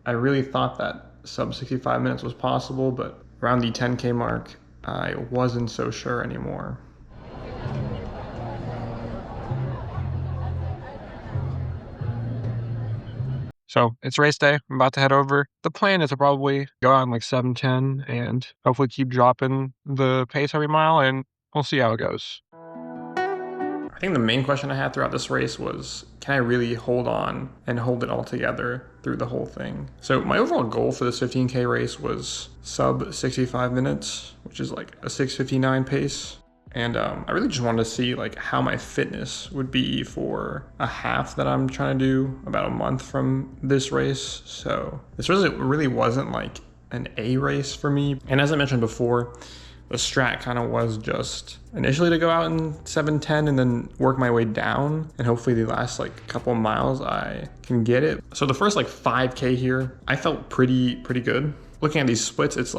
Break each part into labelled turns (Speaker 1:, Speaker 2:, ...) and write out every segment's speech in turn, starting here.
Speaker 1: I really thought that sub 65 minutes was possible, but around the 10K mark, I wasn't so sure anymore. So it's race day. I'm about to head over. The plan is to probably go on like 7:10 and hopefully keep dropping the pace every mile, and we'll see how it goes. I think the main question I had throughout this race was, can I really hold on and hold it all together through the whole thing? So my overall goal for this 15K race was sub 65 minutes, which is like a 6:59 pace. And I really just wanted to see like how my fitness would be for a half that I'm trying to do about a month from this race. So this really wasn't like an A race for me. And as I mentioned before, the strat kind of was just initially to go out in 7:10 and then work my way down, and hopefully the last like couple of miles I can get it. So the first like 5K here, I felt pretty good. Looking at these splits, it's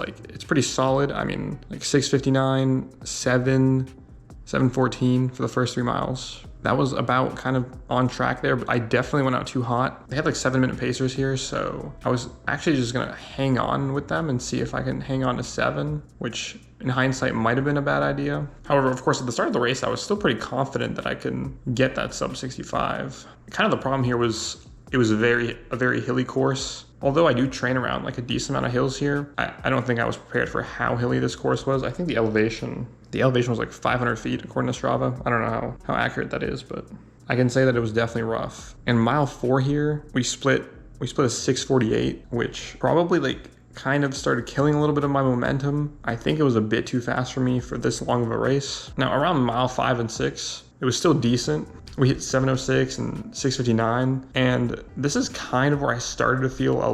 Speaker 1: pretty solid. I mean, like 6:59, 7:14 for the first 3 miles. That was about kind of on track there, but I definitely went out too hot. They had like 7-minute pacers here, so I was actually just gonna hang on with them and see if I can hang on to 7, which in hindsight might have been a bad idea. However, of course, at the start of the race, I was still pretty confident that I can get that sub 65. Kind of the problem here was it was a very hilly course. Although I do train around like a decent amount of hills here, I don't think I was prepared for how hilly this course was. I think the elevation was like 500 feet according to Strava. I don't know how accurate that is, but I can say that it was definitely rough. And mile 4 here, we split a 6:48, which probably like kind of started killing a little bit of my momentum. I think it was a bit too fast for me for this long of a race. Now around mile 5 and 6, it was still decent. We hit 7:06 and 6:59, and this is kind of where I started to feel a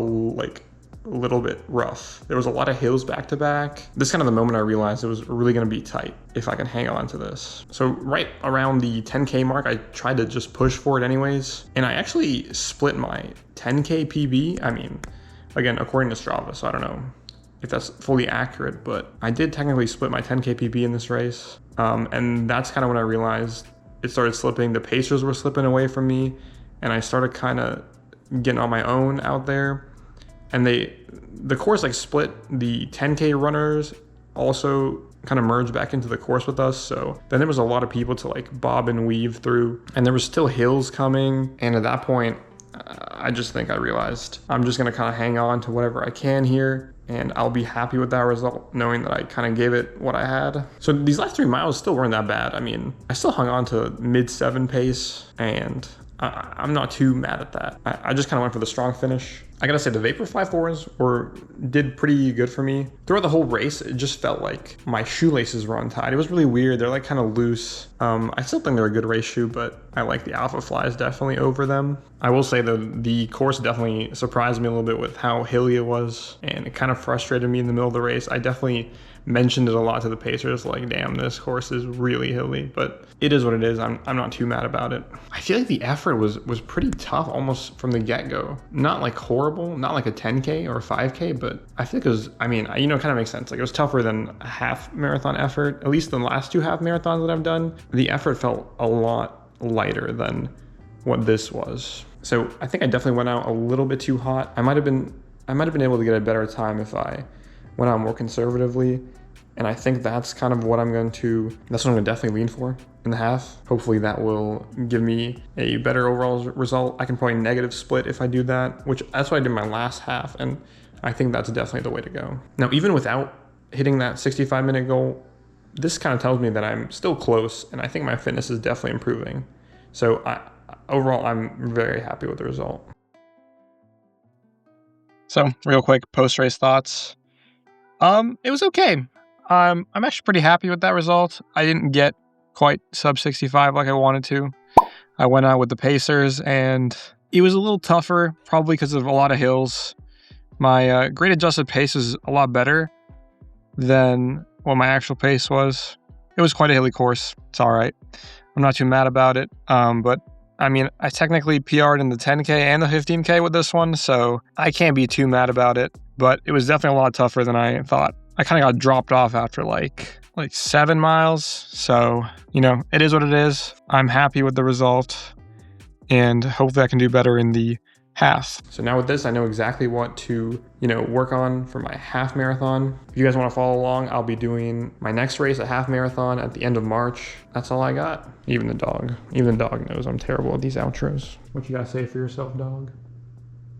Speaker 1: little bit rough. There was a lot of hills back to back. This is kind of the moment I realized it was really going to be tight if I can hang on to this. So right around the 10K mark, I tried to just push for it anyways, and I actually split my 10K PB. I mean, again, according to Strava, so I don't know if that's fully accurate, but I did technically split my 10K PB in this race, and that's kind of when I realized it started slipping. The pacers were slipping away from me, and I started kind of getting on my own out there. And the course like split. The 10K runners also kind of merged back into the course with us. So then there was a lot of people to like bob and weave through, and there was still hills coming. And at that point, I just think I realized I'm just gonna kind of hang on to whatever I can here, and I'll be happy with that result, knowing that I kind of gave it what I had. So these last 3 miles still weren't that bad. I mean, I still hung on to mid-7 pace, and I'm not too mad at that. I just kind of went for the strong finish. I gotta say, the Vaporfly 4s did pretty good for me. Throughout the whole race, it just felt like my shoelaces were untied. It was really weird. They're like kind of loose. I still think they're a good race shoe, but I like the Alpha Flies definitely over them. I will say that the course definitely surprised me a little bit with how hilly it was, and it kind of frustrated me in the middle of the race. I definitely mentioned it a lot to the pacers, like, damn, this course is really hilly, but it is what it is. I'm not too mad about it. I feel like the effort was pretty tough almost from the get-go. Not like horrible, not like a 10K or a 5K, but I think it was, I mean, it kind of makes sense. Like, it was tougher than a half marathon effort. At least the last 2 half marathons that I've done, the effort felt a lot lighter than what this was. So I think I definitely went out a little bit too hot. I might have been able to get a better time if I went out more conservatively, and I think that's kind of what I'm going to definitely lean for in the half. Hopefully that will give me a better overall result. I can probably negative split if I do that, which that's what I did in my last half, and I think that's definitely the way to go. Now, even without hitting that 65-minute goal, this kind of tells me that I'm still close, and I think my fitness is definitely improving. So overall, I'm very happy with the result. So real quick, post-race thoughts. It was okay. I'm actually pretty happy with that result. I didn't get quite sub 65 like I wanted to. I went out with the pacers, and it was a little tougher, probably because of a lot of hills. My grade adjusted pace is a lot better than what my actual pace was. It was quite a hilly course. It's all right. I'm not too mad about it. But I mean, I technically PR'd in the 10K and the 15K with this one, so I can't be too mad about it. But it was definitely a lot tougher than I thought. I kind of got dropped off after like 7 miles. So, it is what it is. I'm happy with the result, and hopefully I can do better in the
Speaker 2: half.
Speaker 1: So now with this, I know exactly what to, work on for my half marathon. If you guys want to follow along, I'll be doing my next race, a half marathon at the end of March. That's all I got. Even the dog knows I'm terrible at these outros. What you gotta say for yourself, dog?